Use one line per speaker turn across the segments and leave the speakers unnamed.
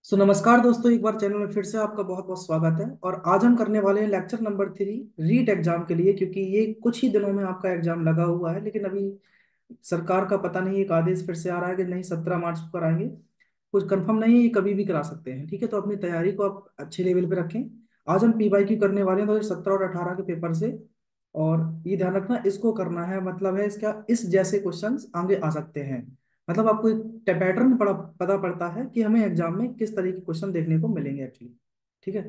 नमस्कार दोस्तों, एक बार चैनल में फिर से आपका बहुत बहुत स्वागत है। और आज हम करने वाले हैं लेक्चर नंबर 3 रीट एग्जाम के लिए, क्योंकि ये कुछ ही दिनों में आपका एग्जाम लगा हुआ है। लेकिन अभी सरकार का पता नहीं, एक आदेश फिर से आ रहा है कि नहीं 17 मार्च को कराएंगे। कुछ कंफर्म नहीं है, ये कभी भी करा सकते हैं। ठीक है, तो अपनी तैयारी को आप अच्छे लेवल पे रखें। आज हम PYQ करने वाले हैं 2017 और 18 के पेपर से। और ये ध्यान रखना, इसको करना है मतलब है इसका इस जैसे क्वेश्चंस आगे आ सकते हैं। मतलब आपको एक पैटर्न पड़ा पता पड़ता है कि हमें एग्जाम में किस तरह के क्वेश्चन देखने को मिलेंगे एक्चुअली। ठीक है,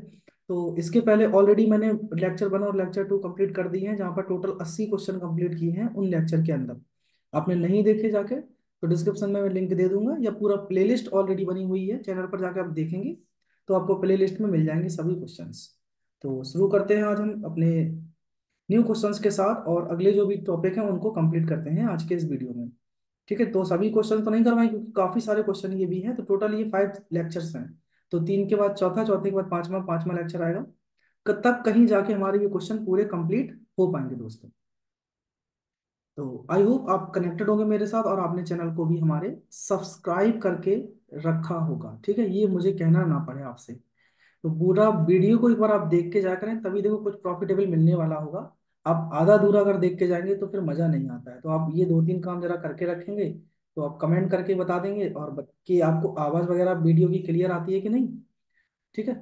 तो इसके पहले ऑलरेडी मैंने लेक्चर 1 और लेक्चर 2 कंप्लीट कर दिए हैं, जहाँ पर टोटल 80 क्वेश्चन कंप्लीट किए हैं उन लेक्चर के अंदर। आपने नहीं देखे जाके तो डिस्क्रिप्शन में मैं लिंक दे दूंगा, या पूरा प्लेलिस्ट ऑलरेडी बनी हुई है चैनल पर, जाके आप देखेंगे तो आपको प्लेलिस्ट में मिल जाएंगे सभी क्वेश्चंस। तो शुरू करते हैं आज हम अपने न्यू क्वेश्चंस के साथ, और अगले जो भी टॉपिक हैं उनको कंप्लीट करते हैं आज के इस वीडियो में। ठीक है, तो सभी क्वेश्चन तो नहीं करवाएं क्योंकि काफी सारे क्वेश्चन ये भी हैं। तो टोटल ये 5 लेक्चर्स हैं। तो 3 के बाद चौथा, चौथे के बाद पांचवा, पांचवा लेक्चर आएगा। तब कहीं जाके हमारे ये क्वेश्चन पूरे कंप्लीट हो पाएंगे दोस्तों। तो आई होप आप कनेक्टेड होंगे मेरे साथ, और आपने चैनल को भी हमारे सब्सक्राइब करके रखा होगा। ठीक है, ये मुझे कहना ना पड़े आपसे। तो पूरा वीडियो को एक बार आप देख के जा करें, तभी देखो कुछ प्रॉफिटेबल मिलने वाला होगा। आप आधा अधूरा अगर देख के जाएंगे तो फिर मजा नहीं आता है। तो आप ये 2-3 काम जरा करके रखेंगे तो आप कमेंट करके बता देंगे, और कि आपको आवाज वगैरह वीडियो की क्लियर आती है कि नहीं। ठीक है,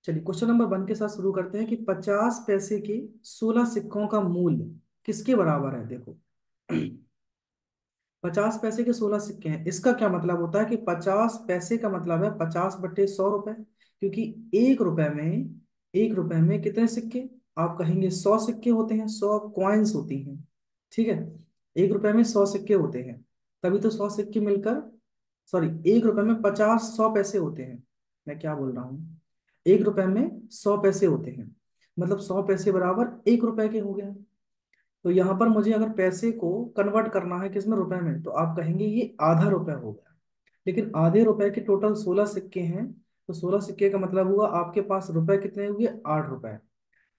चलिए क्वेश्चन नंबर 1 के साथ शुरू करते हैं कि 50 पैसे के 16 सिक्कों का मूल्य किसके बराबर है। देखो 50 पैसे के 16 सिक्के हैं, इसका क्या मतलब होता है कि 50 पैसे का मतलब है 50/100 रुपए। क्योंकि एक रुपए में कितने सिक्के, आप कहेंगे 100 सिक्के होते हैं, 100 कॉइन्स होती हैं। ठीक है, एक रुपए में 100 सिक्के होते हैं, तभी तो 100 सिक्के मिलकर, सॉरी, एक रुपए में 50 100 पैसे होते हैं। मैं क्या बोल रहा हूँ, एक रुपए में 100 पैसे होते हैं, मतलब 100 पैसे बराबर एक रुपए के हो गए। तो यहाँ पर मुझे अगर पैसे को कन्वर्ट करना है किसमें, रुपए में, तो आप कहेंगे ये आधा रुपए हो गया। लेकिन आधे रुपए के टोटल 16 सिक्के हैं, तो 16 सिक्के का मतलब हुआ आपके पास रुपए कितने हुए, 8 रुपए।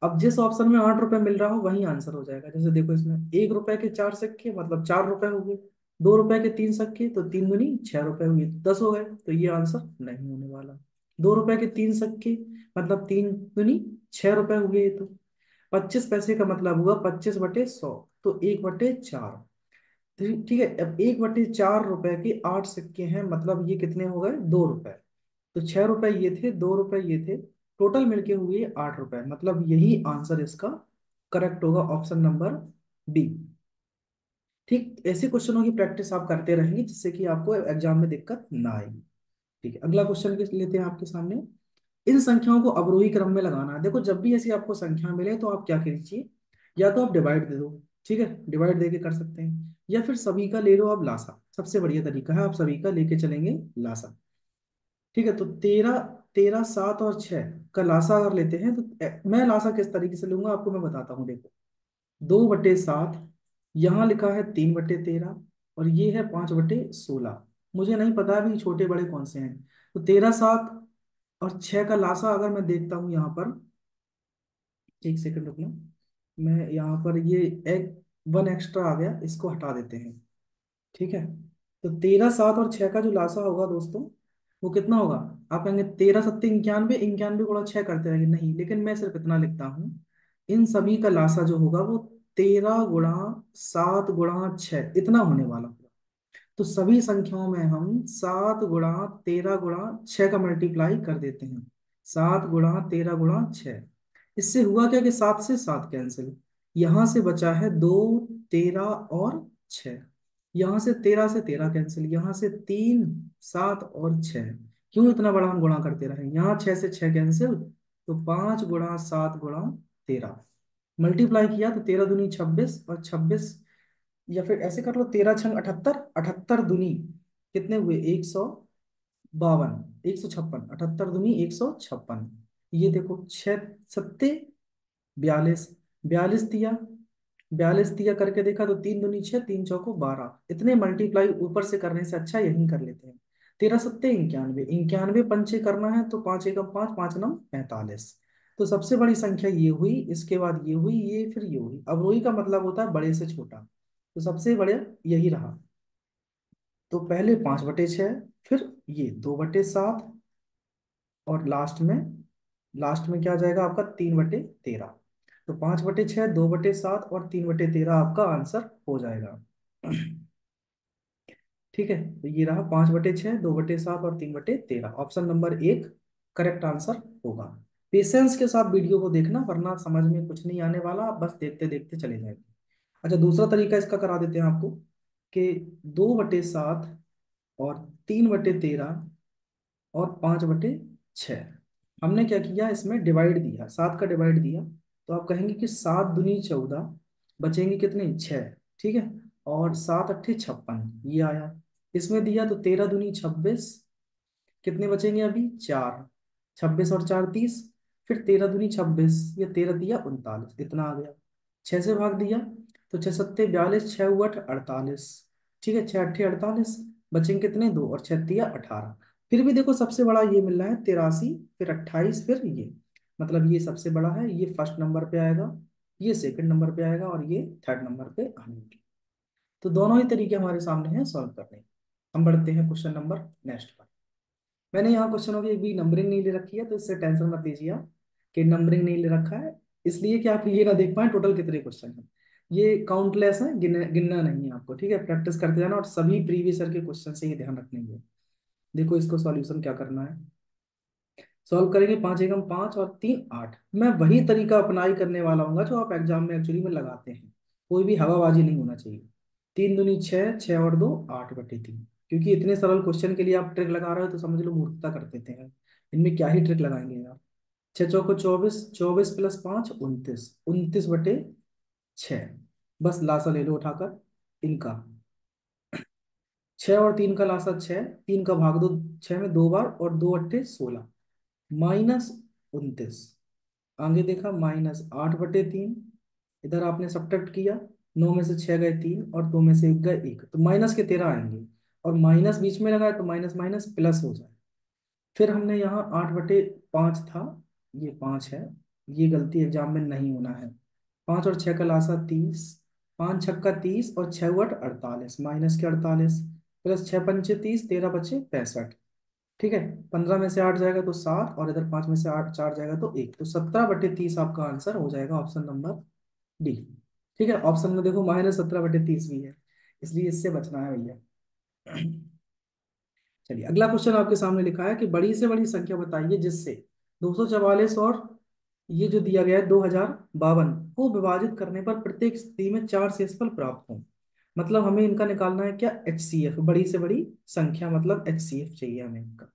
अब जिस ऑप्शन में 8 रुपए मिल रहा हो वही आंसर हो जाएगा। जैसे देखो इसमें 1 रुपए के 4 सिक्के मतलब 4 रुपए हो गए, 2 रुपए के 3 सिक्के तो 3 दूनी 6 रुपए हुए, तो 10 हो गए। तो ये आंसर नहीं होने वाला। 2 रुपए के 3 सिक्के मतलब 3 दूनी 6 रुपए हुए। तो 25 पैसे का मतलब हुआ 25/100, तो 1/4। ठीक है, अब 1/4 रुपए के 8 सिक्के हैं, मतलब ये कितने हो गए, 2 रुपए। तो 6 रुपए ये थे, 2 रुपए ये थे, टोटल मिलके हुए 8 रुपए। मतलब यही आंसर इसका करेक्ट होगा, ऑप्शन नंबर बी। ठीक, ऐसे क्वेश्चनों की प्रैक्टिस आप करते रहेंगे जिससे कि आपको एग्जाम में दिक्कत ना आएगी। ठीक है, अगला क्वेश्चन लेते हैं आपके सामने। इन संख्याओं को अवरोही क्रम में लगाना है। देखो जब भी ऐसी आपको संख्या मिले तो आप क्या कीजिए, या तो आप डिवाइड दे दो। ठीक है, डिवाइड दे के कर सकते हैं, या फिर सभी का ले लो आप लासा, सबसे बढ़िया तरीका है, आप सभी का लेके चलेंगे लासा। ठीक है, तो 13, 13, 7 और 6 का लासा अगर लेते हैं तो मैं लासा किस तरीके से लूंगा आपको मैं बताता हूँ। देखो 2/7, यहाँ लिखा है 3/13, और ये है 5/16। मुझे नहीं पता अभी छोटे बड़े कौन से हैं। तो 13, 7 और 6 का लासा अगर मैं देखता हूँ यहाँ पर, एक सेकंड रुकना, मैं यहाँ पर ये एक 1 एक्स्ट्रा आ गया, इसको हटा देते हैं। ठीक है, तो 13, 7 और 6 का जो लासा होगा दोस्तों, वो कितना होगा। आप कहेंगे 13 7 91, 91 गुणा 6 करते रहेंगे, नहीं, लेकिन मैं सिर्फ इतना लिखता हूँ, इन सभी का लासा जो होगा वो 13 गुणा 7 गुणा 6 इतना होने वाला होगा। तो सभी संख्याओं में हम 7 गुणा 13 गुणा 6 का मल्टीप्लाई कर देते हैं। 7 गुणा 13 गुणा 6, इससे हुआ क्या कि 7 से 7 कैंसिल, यहां से बचा है 2, 13 और 6। यहाँ से 13 कैंसिल, यहाँ से 3, 7 और 6। क्यों इतना बड़ा हम गुणा करते रहे, यहाँ 6 से 6 कैंसिल, तो 5 गुणा 7 गुणा 13 मल्टीप्लाई किया तो 13 दूनी 26, और 26, या फिर ऐसे कर लो 13 छंग 78, 78 दूनी कितने हुए, 152, 156, 78 दूनी 156। ये देखो 6 सत्ते 42, 42 दिया करके देखा तो 3 दूनी 6, 3 चौको 12, इतने मल्टीप्लाई ऊपर से करने से अच्छा यहीं कर लेते हैं। 13 सत्ते 91, 91 पंचे करना है तो 5 एकम 5, 5 नम 45। तो सबसे बड़ी संख्या ये हुई, इसके बाद ये हुई, ये फिर ये हुई। अवरोही का मतलब होता है बड़े से छोटा, तो सबसे बड़े यही रहा। तो पहले 5/6, फिर ये 2/7, और लास्ट में क्या आ जाएगा आपका 3/13। तो 5/6, 2/7 और 3/13 आपका आंसर हो जाएगा। ठीक है, तो ये रहा 5/6, 2/7 और 3/13, ऑप्शन नंबर एक करेक्ट आंसर होगा। पेशेंस के साथ वीडियो को देखना, वरना समझ में कुछ नहीं आने वाला, आप बस देखते देखते चले जाएंगे। अच्छा, दूसरा तरीका इसका करा देते हैं आपको, कि 2/7 और 3/13 और 5/6, हमने क्या किया, इसमें डिवाइड दिया, 7 का डिवाइड दिया। तो आप कहेंगे कि 7 दूनी 14, बचेंगे कितने, 6। ठीक है, और 7 अट्ठे 56 ये आया। इसमें दिया तो 13 दूनी 26, कितने बचेंगे अभी, 4। 26 और 4 30, फिर 13 दूनी 26, ये 13 तिया 39, इतना आ गया। 6 से भाग दिया तो 6 सत्ते 42, 6 ऊअठ 48। ठीक है, 6 अट्ठे 48, बचेंगे कितने, 2, और 6 तिया 18। फिर भी देखो सबसे बड़ा ये मिल रहा है 83, फिर 28, फिर ये, मतलब ये सबसे बड़ा है, ये फर्स्ट नंबर पे आएगा, ये सेकंड नंबर पे आएगा, और ये थर्ड नंबर पे आएंगे। तो दोनों ही तरीके हमारे सामने हैं सॉल्व करने के। हम बढ़ते हैं क्वेश्चन नंबर नेक्स्ट पर। मैंने यहाँ क्वेश्चनों की भी नंबरिंग नहीं ले रखी है, तो इससे टेंशन मत लीजिए आप कि नंबरिंग नहीं ले रखा है, इसलिए कि आप ये ना देख पाए टोटल कितने क्वेश्चन हैं। ये काउंटलेस है, गिनना नहीं है आपको। ठीक है, प्रैक्टिस करते जाना, और सभी प्रीवियस ईयर के क्वेश्चन से ही ध्यान रखने हैं। देखो इसको सॉल्यूशन क्या करना है, सॉल्व करेंगे। 5 एकम 5 और 3 8। मैं वही तरीका अप्लाई करने वाला हूँ जो आप एग्जाम में एक्चुअली में लगाते हैं, कोई भी हवाबाजी नहीं होना चाहिए। 3 दूनी 6, 6 और 2 8/3, क्योंकि इतने सरल क्वेश्चन के लिए आप ट्रिक लगा रहे हो तो समझ लो मूर्खता कर देते हैं। इनमें क्या ही ट्रिक लगाएंगे यार। 6 चौको 24, 24 + 5 29, 29/6। बस लासा ले लो उठाकर इनका। 6 और 3 का लासा 6, 3 का भाग दो 6 में 2 बार, और 2 अट्ठे 16, -29। आगे देखा -8/3, इधर आपने सब्ट्रैक्ट किया, 9 में से 6 गए 3 और 2 में से 1 गए 1, तो माइनस के 13 आएंगे, और माइनस बीच में लगाए तो माइनस माइनस प्लस हो जाए। फिर हमने यहाँ 8/5 था, ये 5 है, ये गलती एग्जाम में नहीं होना है। 5 और 6 का लासा 30, 5 छक्का 30 और 6 ऊअठ 48, -के 48, प्लस 6 पंचे 30, 13 बचे 65। ठीक है, 15 में से 8 जाएगा तो 7, और इधर 5 में से 8 4 जाएगा तो 1, तो 17/30 आपका आंसर हो जाएगा, ऑप्शन नंबर डी। ठीक है, ऑप्शन में देखो -17/30 भी है, इसलिए इससे बचना है भैया। चलिए, अगला क्वेश्चन आपके सामने लिखा है कि बड़ी से बड़ी संख्या बताइए जिससे 244 और ये जो दिया गया है 2052 को विभाजित करने पर प्रत्येक स्थिति में 4 शेषफल प्राप्त हो। मतलब हमें इनका निकालना है क्या, HCF, बड़ी से बड़ी संख्या, मतलब HCF चाहिए हमें इनका।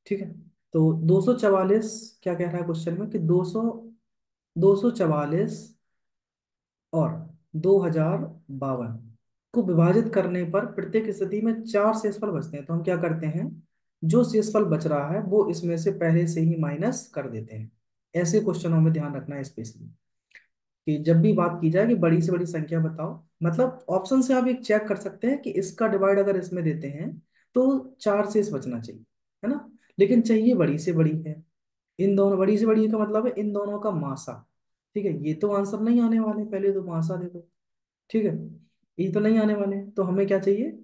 ठीक है, तो 244, क्या कह रहा है क्वेश्चन में कि 244 और 2052 को विभाजित करने पर प्रत्येक स्थिति में 4 शेषफल बचते हैं। तो हम क्या करते हैं, जो शेषफल बच रहा है वो इसमें से पहले से ही माइनस कर देते हैं। ऐसे क्वेश्चनों में ध्यान रखना है स्पेशली, कि जब भी बात की जाए कि बड़ी से बड़ी संख्या बताओ, मतलब ऑप्शन से आप एक चेक कर सकते हैं कि इसका डिवाइड अगर इसमें देते हैं तो 4 शेष बचना चाहिए, है ना, लेकिन चाहिए बड़ी से बड़ी है। इन दोनों, बड़ी से बड़ी का मतलब है इन दोनों का मासा। ठीक है, ये तो आंसर नहीं आने वाले, पहले तो मासा देखो। ठीक है, ये तो नहीं आने वाले, तो हमें क्या चाहिए,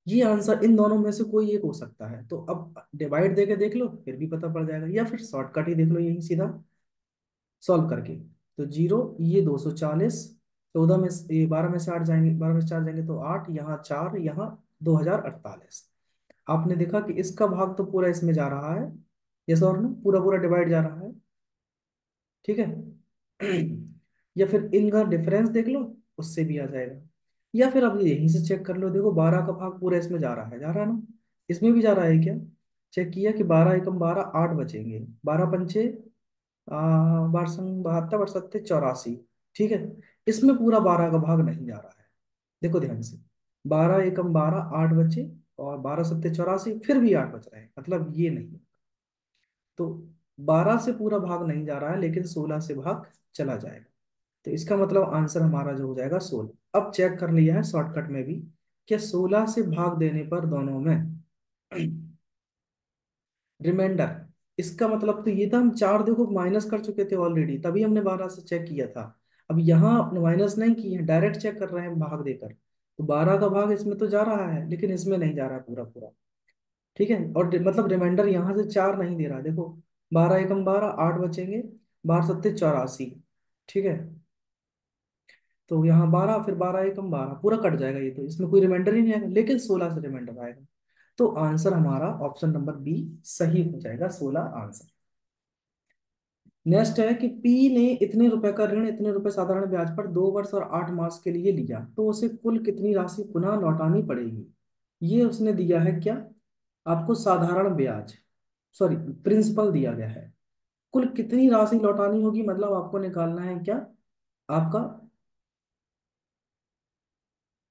ये आंसर इन दोनों में से कोई एक हो सकता है। तो अब डिवाइड देके देख लो, फिर भी पता पड़ जाएगा, या फिर शॉर्टकट ही देख लो यही सीधा सॉल्व करके। तो 0, ये 240, 14 में ये 12 में से 8 जाएंगे, 12 में से 4 जाएंगे तो 8, यहाँ 4, यहाँ 2048। आपने देखा कि इसका भाग तो पूरा इसमें जा रहा है, यस और नो, पूरा पूरा डिवाइड जा रहा है। ठीक है, या फिर इनका डिफरेंस देख लो, उससे भी आ जाएगा। या फिर अब यहीं से चेक कर लो, देखो 12 का भाग पूरा इसमें जा रहा है, जा रहा है ना, इसमें भी जा रहा है क्या, चेक किया कि 12 एकम 12, 8 बचेंगे, 12 पंचे 12 संग 72, 72 84। ठीक है, इसमें पूरा 12 का भाग नहीं जा रहा है, देखो ध्यान से, 12 एकम 12, 8 बचे, और 12 सत्ते 84, फिर भी 8 बच रहे हैं, मतलब ये नहीं। तो 12 से पूरा भाग नहीं जा रहा है, लेकिन 16 से भाग चला जाएगा, तो इसका मतलब आंसर हमारा जो हो जाएगा 16। अब चेक कर लिया है शॉर्टकट में भी, क्या 16 से भाग देने पर दोनों में रिमाइंडर, इसका मतलब तो ये था, हम 4 देखो माइनस कर चुके थे ऑलरेडी, तभी हमने 12 से चेक किया था। अब यहाँ माइनस नहीं किए हैं, डायरेक्ट चेक कर रहे हैं भाग देकर, तो 12 का भाग इसमें तो जा रहा है, लेकिन इसमें नहीं जा रहा है पूरा पूरा। ठीक है, और मतलब रिमाइंडर यहाँ से 4 नहीं दे रहा, देखो 12 एकम 12, 8 बचेंगे, 12 सत्ते 84। ठीक है, तो यहाँ 12, फिर 12 एकम 12, पूरा कट जाएगा ये, तो इसमें कोई रिमाइंडर ही नहीं आएगा, लेकिन 16 से रिमाइंडर आएगा। तो आंसर हमारा ऑप्शन नंबर बी सही हो जाएगा, 16 आंसर। नेक्स्ट है कि पी ने इतने रुपए का ऋण इतने रुपए साधारण ब्याज पर 2 वर्ष और 8 मास के लिए लिया, तो उसे कुल कितनी राशि पुनः लौटानी पड़ेगी। ये उसने दिया है क्या, आपको साधारण ब्याज, सॉरी प्रिंसिपल दिया गया है। कुल कितनी राशि लौटानी होगी, मतलब आपको निकालना है क्या, आपका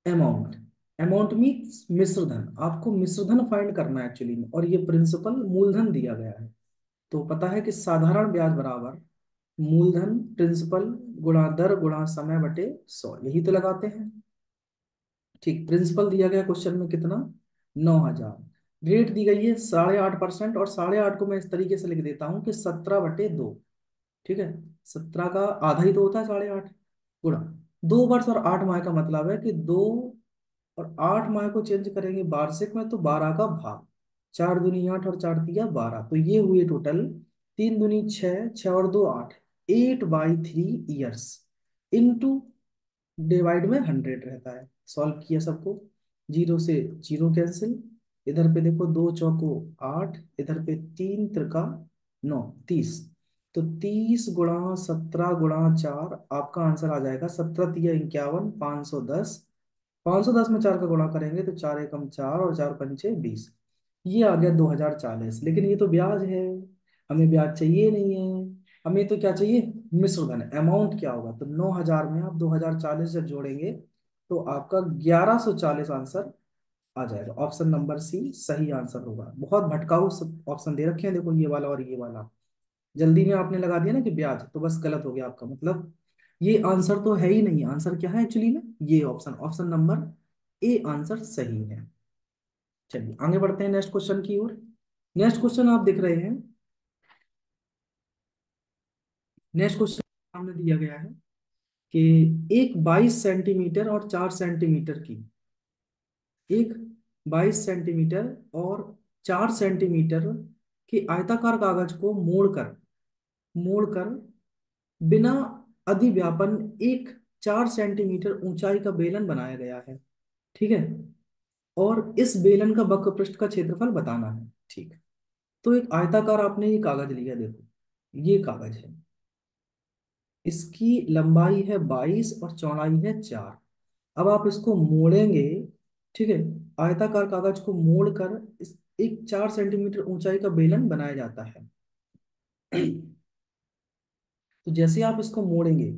अमाउंट। अमाउंट मीन्स मिश्रधन, आपको मिश्रधन फाइंड करना है एक्चुअली में, और ये प्रिंसिपल मूलधन दिया गया है। तो पता है कि साधारण ब्याज बराबर मूलधन प्रिंसिपल गुणा दर गुणा समय बटे 100, यही तो लगाते हैं। ठीक, प्रिंसिपल दिया गया क्वेश्चन में कितना, 9,000। रेट दी गई है 8.5%, और 8.5 को मैं इस तरीके से लिख देता हूँ कि 17/2। ठीक है, 17 का आधा ही तो होता है 8.5, गुणा 2 वर्ष और 8 माह का मतलब है कि 2 और 8 माह को चेंज करेंगे वार्षिक में, तो 12 का भाग, 4 दूनी 8 और 4 तिया 12, तो ये हुए टोटल 3 दूनी 6, 6 और 2 8, 8/3 ईयर्स, इंटू डिवाइड में 100 रहता है। सॉल्व किया सबको, जीरो से जीरो कैंसिल, इधर पे देखो 2 चौको 8, इधर पे 3 त्रिका 9, 30। तो 30 गुणा 17 गुणा 4, आपका आंसर आ जाएगा 17 तिया 51, 510। 510 में 4 का गुणा करेंगे तो 4 एकम 4 और 4 पंचे 20, ये आ गया 2040। लेकिन ये तो ब्याज है, हमें ब्याज चाहिए नहीं है, हमें तो क्या चाहिए, मिश्रधन। अमाउंट क्या होगा, तो 9,000 में आप 2040 जब जोड़ेंगे तो आपका 1140 आंसर आ जाएगा। ऑप्शन नंबर सी सही आंसर होगा। बहुत भटकाऊ ऑप्शन दे रखे हैं, देखो ये वाला और ये वाला, जल्दी में आपने लगा दिया ना कि ब्याज, तो बस गलत हो गया आपका, मतलब ये आंसर तो है ही नहीं। आंसर क्या है एक्चुअली में, ये option, option number A answer सही है। चलिए आगे बढ़ते हैं नेक्स्ट क्वेश्चन की ओर। नेक्स्ट क्वेश्चन आप देख रहे हैं, नेक्स्ट क्वेश्चन सामने दिया गया है कि एक 22 सेंटीमीटर और 4 सेंटीमीटर की, एक 22 सेंटीमीटर और 4 सेंटीमीटर के आयताकार कागज को मोड़कर बिना अधिव्यापन एक 4 सेंटीमीटर ऊंचाई का बेलन बनाया गया है। ठीक है, और इस बेलन का वक्र पृष्ठ का क्षेत्रफल बताना है। ठीक, तो एक आयताकार आपने ये कागज लिया, देखो ये कागज है, इसकी लंबाई है 22 और चौड़ाई है 4। अब आप इसको मोड़ेंगे, ठीक है, आयताकार कागज को मोड़कर इस एक 4 सेंटीमीटर ऊंचाई का बेलन बनाया जाता है। तो जैसे आप इसको मोड़ेंगे,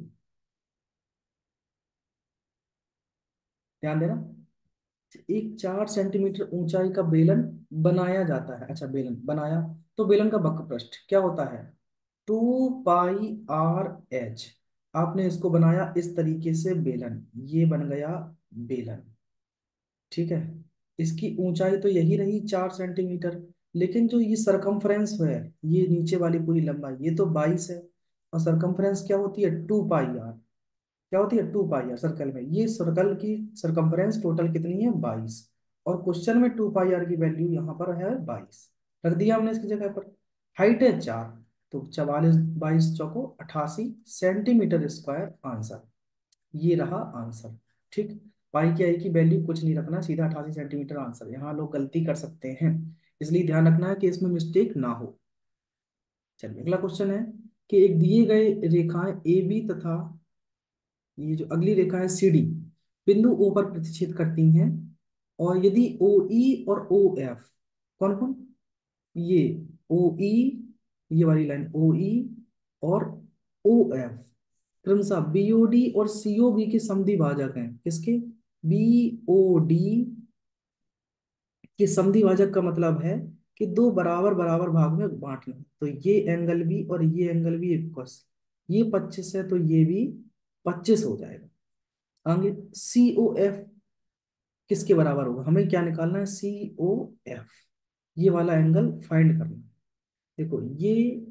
ध्यान देना, एक 4 सेंटीमीटर ऊंचाई का बेलन बनाया जाता है। अच्छा, बेलन बनाया, तो बेलन का वक्र पृष्ठ क्या होता है, 2πr/h। आपने इसको बनाया इस तरीके से बेलन, ये बन गया बेलन। ठीक है, इसकी ऊंचाई तो यही रही 4 सेंटीमीटर, लेकिन जो ये सरकमफ्रेंस है, ये नीचे वाली पूरी लंबाई, ये तो 22 है, और सरकमफ्रेंस क्या होती है, 2πr। क्या होती है, 2πr सर्कल में, ये सर्कल की सरकमफ्रेंस टोटल कितनी है, 22। और क्वेश्चन में 2πr की वैल्यू यहाँ पर है 22, रख दिया हमने इसकी जगह पर। हाइट है 4, तो 44, 22 चौको 88 सेंटीमीटर स्क्वायर आंसर, ये रहा आंसर। ठीक, पाई की आई की वैल्यू कुछ नहीं रखना, सीधा 88 सेंटीमीटर आंसर। यहाँ लोग गलती कर सकते हैं, इसलिए ध्यान रखना है कि इसमें मिस्टेक ना हो। चलिए अगला क्वेश्चन है कि एक दिए गए रेखाएं ए बी तथा ये जो अगली रेखा है सी डी बिंदु ओ पर प्रतिच्छेद करती हैं, और यदि ओ ई और ओ एफ, कौन कौन, ये ओ ई, ये वाली लाइन ओ ई और ओ एफ क्रमशः बीओडी और सीओबी के समद्वि भाजक हैं। किसके, बीओडी के समद्वि भाजक का मतलब है कि दो बराबर बराबर भाग में बांटना, तो ये एंगल भी और ये एंगल भी इक्वस, ये 25 है तो ये भी 25 हो जाएगा। आगे सी ओ एफ किसके बराबर होगा, हमें क्या निकालना है, सी ओ एफ, ये वाला एंगल फाइंड करना है। देखो ये,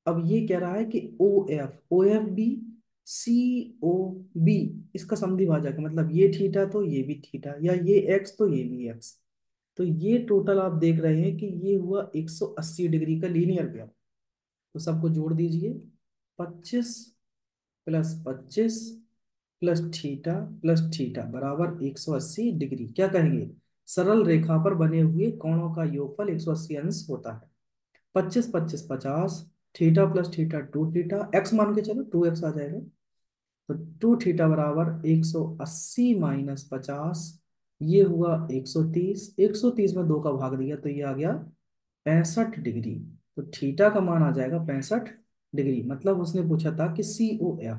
अब ये कह रहा है कि O F B C O B, इसका समद्वि भाजक है, मतलब ये थीटा तो ये भी थीटा, या ये एक्स तो ये भी एक्स। तो ये टोटल आप देख रहे हैं कि ये हुआ 180 डिग्री का लीनियर ग्राफ। तो सबको जोड़ दीजिए, 25 + 25 प्लस थीटा बराबर 180 डिग्री। क्या कहेंगे? सरल रेखा पर बने हुए कोणों का योगफल 180 अंश होता है। 25 + 25 = 50, थीटा + थीटा 2 थीटा, एक्स मान के चलो 2x आ जाएगा। तो 2 थीटा बराबर 180 - 50, ये हुआ 130। 130 में 2 का भाग दिया तो ये आ गया 65 डिग्री। तो थीटा का मान आ जाएगा 65 डिग्री। मतलब उसने पूछा था कि COF,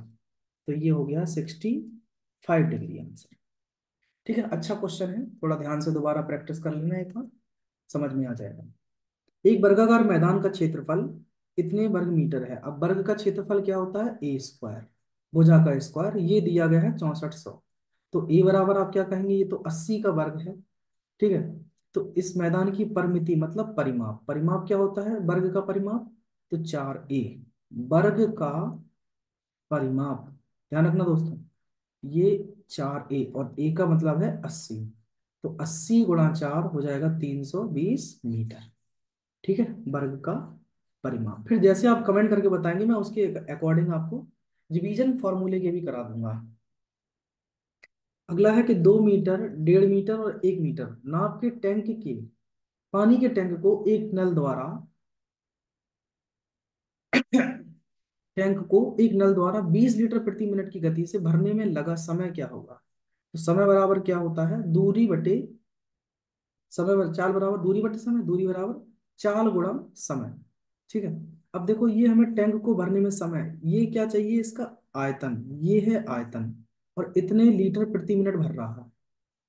तो ये हो गया 65 डिग्री आंसर। ठीक है, अच्छा क्वेश्चन है, थोड़ा ध्यान से दोबारा प्रैक्टिस कर लेना, एक बार समझ में आ जाएगा। एक वर्गाकार मैदान का क्षेत्रफल इतने वर्ग मीटर है। अब वर्ग का क्षेत्रफल क्या होता है? A², भुजा का स्क्वायर। ये दिया गया है 6400। तो ए बराबर आप क्या कहेंगे? ये तो 80 का वर्ग है। ठीक है। तो इस मैदान की परिमिति मतलब परिमाप, परिमाप क्या होता है वर्ग का परिमाप? तो 4a, वर्ग का परिमाप। ध्यान रखना दोस्तों, ये 4a और a का मतलब है 80। तो 80 × 4 हो जाएगा 320 मीटर। ठीक है, वर्ग का परिमाप। फिर जैसे आप कमेंट करके बताएंगे मैं उसके अकॉर्डिंग आपको रिवीजन फॉर्मूले के भी करा दूंगा। अगला है कि 2 मीटर, 1.5 मीटर और 1 मीटर नाप के टैंक के पानी के टैंक को एक नल द्वारा टैंक को एक नल द्वारा 20 लीटर प्रति मिनट की गति से भरने में लगा समय क्या होगा? तो समय बराबर क्या होता है? दूरी बटे चाल बराबर दूरी बटे समय, दूरी बराबर चाल गुणा समय। ठीक है। अब देखो, ये हमें टैंक को भरने में समय, ये क्या चाहिए? इसका आयतन, ये है आयतन, और इतने लीटर प्रति मिनट भर रहा है।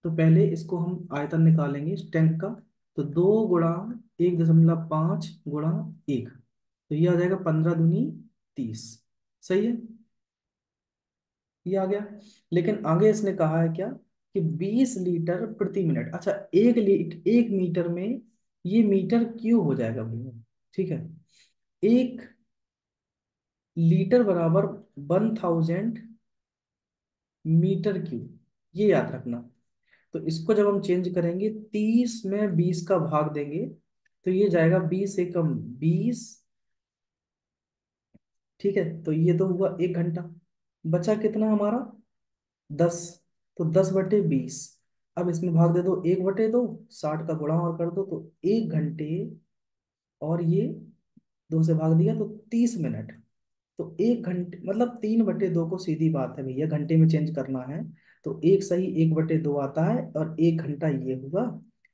तो पहले इसको हम आयतन निकालेंगे इस टैंक का। तो 2 × 1.5 × 1, तो ये आ जाएगा 15 × 2 = 30। सही है, ये आ गया। लेकिन आगे इसने कहा है क्या? कि 20 लीटर प्रति मिनट। अच्छा, 1 मीटर में ये मीटर क्यों हो जाएगा भैया? ठीक है, 1 लीटर बराबर 1000 मीटर क्यूब, ये याद रखना। तो इसको जब हम चेंज करेंगे, 30 में 20 का भाग देंगे तो ये जाएगा 20 × 1 = 20। ठीक है, तो ये तो हुआ 1 घंटा। बचा कितना हमारा? 10। तो 10/20, अब इसमें भाग दे दो 1/2, 60 का गुणा और कर दो तो 1 घंटे, और ये 2 से भाग दिया तो 30 मिनट। तो 1 घंटे मतलब 3/2 को सीधी बात है भैया घंटे में चेंज करना है। तो एक सही 1/2 आता है, और 1 घंटा ये हुआ।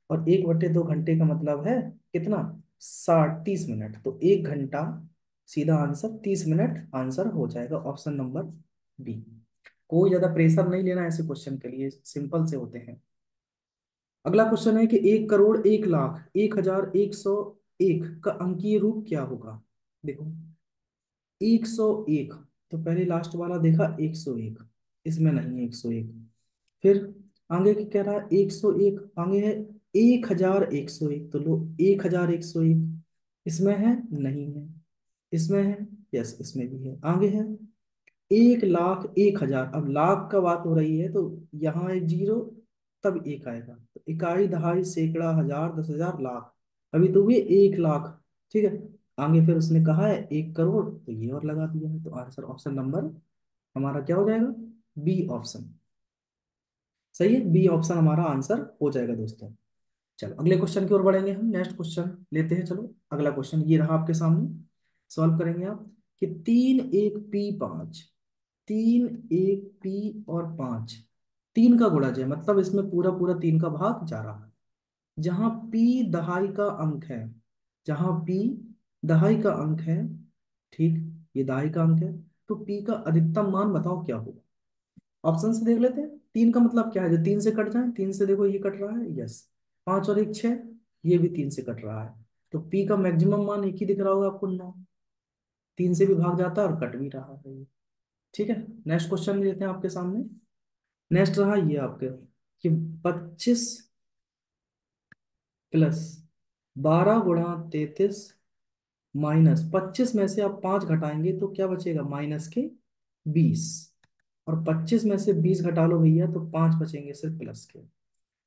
और 1/2 घंटे का मतलब है कितना? 60, 30 मिनट। तो 1 घंटा सीधा आंसर, 30 मिनट आंसर हो जाएगा, ऑप्शन नंबर बी। कोई ज्यादा प्रेशर नहीं लेना ऐसे क्वेश्चन के लिए, सिंपल से होते हैं। अगला क्वेश्चन है कि 1,01,01,101 का अंकीय रूप क्या होगा? देखो, 101, तो पहले लास्ट वाला देखा 101, इसमें नहीं है 101। फिर आगे की कह रहा है 101, आगे है 1,101, तो लो 1,101, इसमें है नहीं है, इसमें है यस, इसमें भी है। आगे है 1,01,000, अब लाख का बात हो रही है तो यहाँ एक जीरो, तब एक आएगा। तो इकाई, दहाई, सैकड़ा, हजार, 10,000, लाख, अभी तो हुए 1 लाख। ठीक है। आगे फिर उसने कहा है 1 करोड़, तो ये और लगा दिया है। तो आंसर ऑप्शन नंबर हमारा क्या हो जाएगा? B option. सही है, बी ऑप्शन हमारा आंसर हो जाएगा दोस्तों। चलो अगले क्वेश्चन की ओर बढ़ेंगे हम, नेक्स्ट क्वेश्चन लेते हैं। चलो अगला क्वेश्चन ये रहा आपके सामने, सॉल्व करेंगे आप। कि 3 1 P 5, 3 1 P और 5, 3 का गुणज है, मतलब इसमें पूरा पूरा 3 का भाग जा रहा है। जहां P दहाई का अंक है, जहां P दहाई का अंक है, ठीक, ये दहाई का अंक है, तो P का अधिकतम मान बताओ क्या होगा? ऑप्शन से देख लेते हैं। 3 का मतलब क्या है? जो 3 से कट जाए, 3 से देखो ये कट रहा है, यस। 5 और 1 6, ये भी 3 से कट रहा है। तो P का मैक्सिमम मान एक ही दिख रहा होगा आपको, 9। 3 से भी भाग जाता है और कट भी रहा है ये। ठीक है, नेक्स्ट क्वेश्चन लेते हैं आपके सामने। नेक्स्ट रहा ये आपके कि 25 + 12 × 33 -25 में से आप 5 घटाएंगे तो क्या बचेगा? -20। और 25 में से 20 घटा लो भैया तो 5 बचेंगे सिर्फ प्लस के।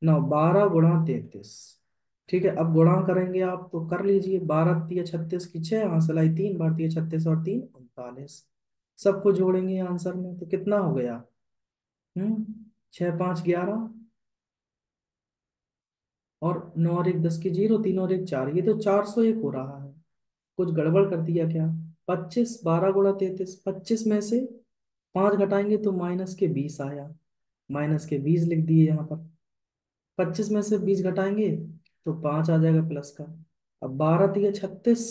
9 12 × 33, ठीक है, अब गुणा करेंगे आप तो कर लीजिए, 12 × 36 की 6, हासिल आई 3, 12 × 36 और 3 39। सबको जोड़ेंगे आंसर में तो कितना हो गया? 6 5 11, और 9 और 1 10 की 0, 3 और 1 4, ये तो 401 हो रहा है। कुछ गड़बड़ कर दिया क्या? 25, 12 × 33, 25 में से 5 घटाएंगे तो -20 आया, -20 लिख दिए यहाँ पर। 25 में से 20 घटाएंगे तो 5 आ जाएगा प्लस का। अब 12 × 36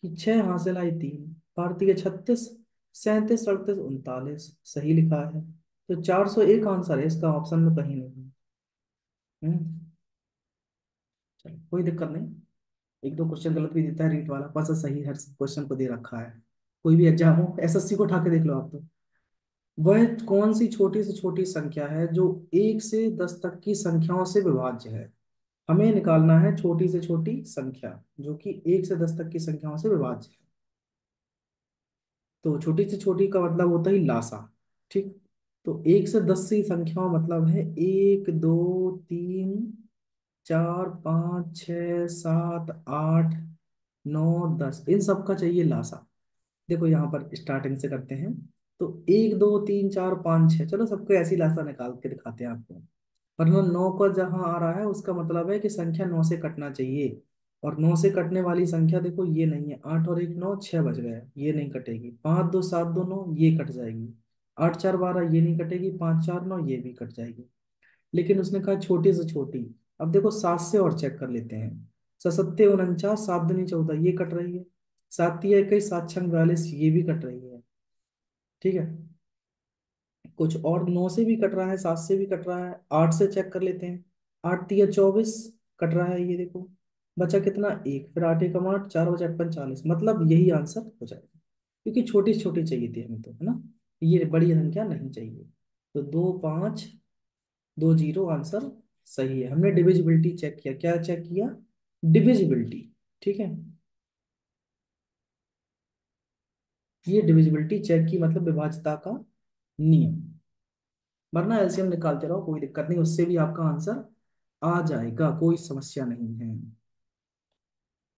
की 6, हासिल आई 3, 12 × 36, 37 38 39, सही लिखा है। तो 401 आंसर है इसका, ऑप्शन में कहीं नहीं। हम्म चलो कोई दिक्कत नहीं। एक दो क्वेश्चन गलत भी देता है रीट वाला, बस सही हर क्वेश्चन को दे रखा है। कोई भी एग्जाम हो, एसएससी को उठा के देख लो आप तो। वह कौन सी छोटी से छोटी संख्या है जो 1 से 10 तक की संख्याओं से विभाज्य है? हमें निकालना है छोटी से छोटी संख्या जो कि 1 से 10 तक की संख्याओं से विभाज्य है। तो छोटी से छोटी का मतलब होता है लासा। ठीक, तो 1 से 10 की संख्याओं मतलब है 1 2 3 4 5 6 7 8 9 10, इन सब का चाहिए लासा। देखो यहाँ पर स्टार्टिंग से करते हैं। तो 1 2 3 4 5 6, चलो सबको ऐसी लासा निकाल के दिखाते हैं आपको। वरना 9 का जहां आ रहा है उसका मतलब है कि संख्या 9 से कटना चाहिए। और 9 से कटने वाली संख्या देखो ये नहीं है, 8 और 1 9, 6 बच गए, ये नहीं कटेगी। 5 2 7 2 9, ये कट जाएगी। 8 4 12, ये नहीं कटेगी। 5 4 9, ये भी कट जाएगी। लेकिन उसने कहा छोटी से छोटी। अब देखो 7 से और चेक कर लेते हैं। 7 7 49, 7 दूनी 14, ये कट रही है। 7 3 21, 7 6 42, ये भी कट रही है। ठीक है, कुछ और 9 से भी कट रहा है, 7 से भी कट रहा है। 8 से चेक कर लेते हैं। 8 3 24, कट रहा है ये देखो। बचा कितना? एक। फिर 8 1 8, 4 5 8 45, मतलब यही आंसर हो जाएगा। क्योंकि छोटी छोटी चाहिए थी हमें तो, है ना। ये बड़ी संख्या नहीं चाहिए। तो 2 5 2 0 आंसर सही है। हमने डिविजिबिलिटी चेक किया, क्या चेक किया? डिविजिबिलिटी। ठीक है, ये डिविजिबिलिटी चेक की, मतलब विभाज्यता का नियम। वरना एलसीएम निकालते रहो, कोई दिक्कत नहीं, उससे भी आपका आंसर आ जाएगा, कोई समस्या नहीं है।